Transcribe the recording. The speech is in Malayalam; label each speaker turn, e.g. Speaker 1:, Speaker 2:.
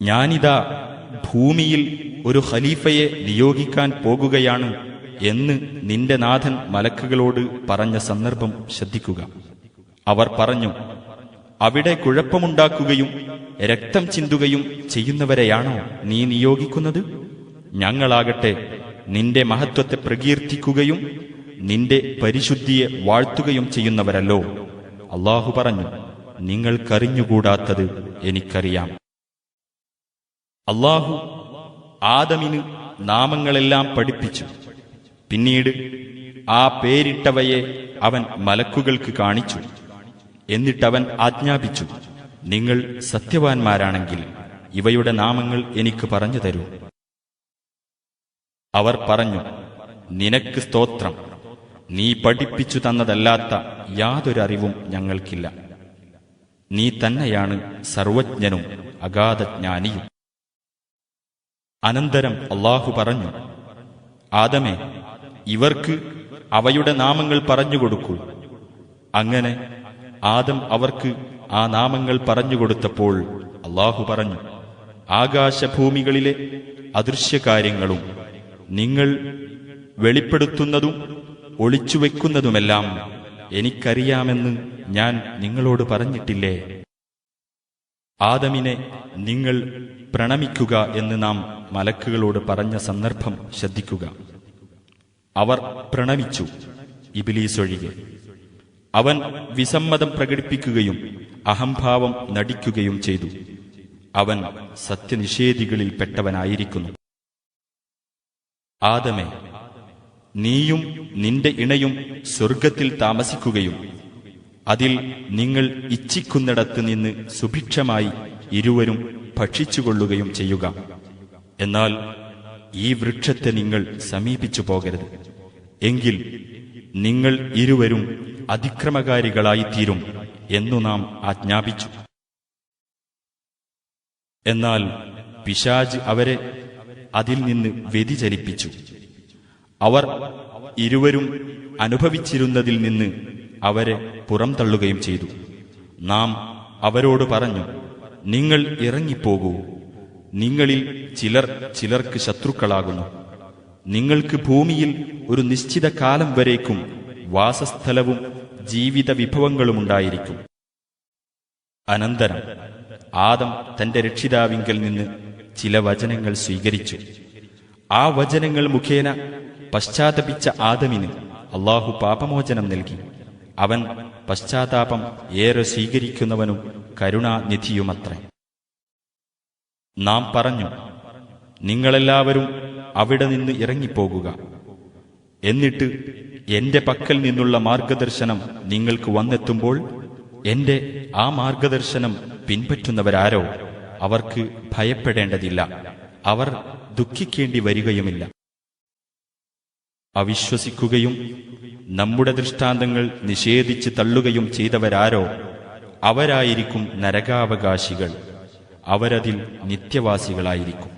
Speaker 1: ഞാനിതാ ഭൂമിയിൽ ഒരു ഖലീഫയെ നിയോഗിക്കാൻ പോകുകയാണ് എന്ന് നിന്റെ നാഥൻ മലക്കുകളോട് പറഞ്ഞ സന്ദർഭം ശ്രദ്ധിക്കുക. അവർ പറഞ്ഞു, അവിടെ കുഴപ്പമുണ്ടാക്കുകയും രക്തം ചിന്തുകയും ചെയ്യുന്നവരെയാണോ നീ നിയോഗിക്കുന്നത്? ഞങ്ങളാകട്ടെ നിന്റെ മഹത്വത്തെ പ്രകീർത്തിക്കുകയും നിന്റെ പരിശുദ്ധിയെ വാഴ്ത്തുകയും ചെയ്യുന്നവരല്ലോ. അല്ലാഹു പറഞ്ഞു, നിങ്ങൾക്കറിഞ്ഞുകൂടാത്തത് എനിക്കറിയാം. അല്ലാഹു ആദമിന് നാമങ്ങളെല്ലാം പഠിപ്പിച്ചു. പിന്നീട് ആ പേരിട്ടവയെ അവൻ മലക്കുകൾക്ക് കാണിച്ചു. എന്നിട്ടവൻ ആജ്ഞാപിച്ചു, നിങ്ങൾ സത്യവാൻമാരാണെങ്കിൽ ഇവയുടെ നാമങ്ങൾ എനിക്ക് പറഞ്ഞു തരൂ. അവർ പറഞ്ഞു, നിനക്ക് സ്തോത്രം, നീ പഠിപ്പിച്ചു തന്നതല്ലാത്ത യാതൊരറിവും ഞങ്ങൾക്കില്ല. നീ തന്നെയാണ് സർവജ്ഞനും അഗാധജ്ഞാനിയും. അനന്തരം അല്ലാഹു പറഞ്ഞു, ആദമേ, ഇവർക്ക് അവയുടെ നാമങ്ങൾ പറഞ്ഞുകൊടുക്കൂ. അങ്ങനെ ആദം അവർക്ക് ആ നാമങ്ങൾ പറഞ്ഞുകൊടുത്തപ്പോൾ അല്ലാഹു പറഞ്ഞു, ആകാശഭൂമികളിലെ അദൃശ്യകാര്യങ്ങളും നിങ്ങൾ വെളിപ്പെടുത്തുന്നതും ഒളിച്ചുവെക്കുന്നതുമെല്ലാം എനിക്കറിയാമെന്ന് ഞാൻ നിങ്ങളോട് പറഞ്ഞിട്ടില്ലേ? ആദമിനെ നിങ്ങൾ പ്രണമിക്കുക എന്ന് നാം മലക്കുകളോട് പറഞ്ഞ സന്ദർഭം ശ്രദ്ധിക്കുക. അവർ പ്രണമിച്ചു, ഇബ്ലീസ് ഒഴികെ. അവൻ വിസമ്മതം പ്രകടിപ്പിക്കുകയും അഹംഭാവം നടിക്കുകയും ചെയ്തു. അവൻ സത്യനിഷേധികളിൽപ്പെട്ടവനായിരിക്കുന്നു. ആദമേ, നീയും നിന്റെ ഇണയും സ്വർഗത്തിൽ താമസിക്കുകയും അതിൽ നിങ്ങൾ ഇച്ഛിക്കുന്നിടത്ത് നിന്ന് സുഭിക്ഷമായി ഇരുവരും ഭക്ഷിച്ചുകൊള്ളുകയും ചെയ്യുക. എന്നാൽ ഈ വൃക്ഷത്തെ നിങ്ങൾ സമീപിച്ചു പോകരുത്, എങ്കിൽ നിങ്ങൾ ഇരുവരും അതിക്രമകാരികളായിത്തീരും എന്നു നാം ആജ്ഞാപിച്ചു. എന്നാൽ പിശാച് അവരെ അതിൽ നിന്ന് വ്യതിചലിപ്പിച്ചു. അവർ ഇരുവരും അനുഭവിച്ചിരുന്നതിൽ നിന്ന് അവരെ പുറംതള്ളുകയും ചെയ്തു. നാം അവരോട് പറഞ്ഞു, നിങ്ങൾ ഇറങ്ങിപ്പോകൂ, നിങ്ങളിൽ ചിലർ ചിലർക്ക് ശത്രുക്കളാകുന്നു. നിങ്ങൾക്ക് ഭൂമിയിൽ ഒരു നിശ്ചിത കാലം വരേക്കും വാസസ്ഥലവും ജീവിത വിഭവങ്ങളുമുണ്ടായിരിക്കും. അനന്തരം ആദം തന്റെ രക്ഷിതാവിങ്കൽ നിന്ന് ചില വചനങ്ങൾ സ്വീകരിച്ചു. ആ വചനങ്ങൾ മുഖേന പശ്ചാത്തപിച്ച ആദമിന് അല്ലാഹു പാപമോചനം നൽകി. അവൻ പശ്ചാത്താപം ഏറെ സ്വീകരിക്കുന്നവനും കരുണാനിധിയുമത്രേ. നാം പറഞ്ഞു, നിങ്ങളെല്ലാവരും അവിടെ നിന്ന് ഇറങ്ങിപ്പോകുക. എന്നിട്ട് എന്റെ പക്കൽ നിന്നുള്ള മാർഗദർശനം നിങ്ങൾക്ക് വന്നെത്തുമ്പോൾ എന്റെ ആ മാർഗദർശനം പിൻപറ്റുന്നവരാരോ അവർക്ക് ഭയപ്പെടേണ്ടതില്ല, അവർ ദുഃഖിക്കേണ്ടി വരികയുമില്ല. അവിശ്വസിക്കുകയും നമ്മുടെ ദൃഷ്ടാന്തങ്ങൾ നിഷേധിച്ച് തള്ളുകയും ചെയ്തവരാരോ അവരായിരിക്കും നരകാവകാശികൾ, അവരതിൽ നിത്യവാസികളായിരിക്കും.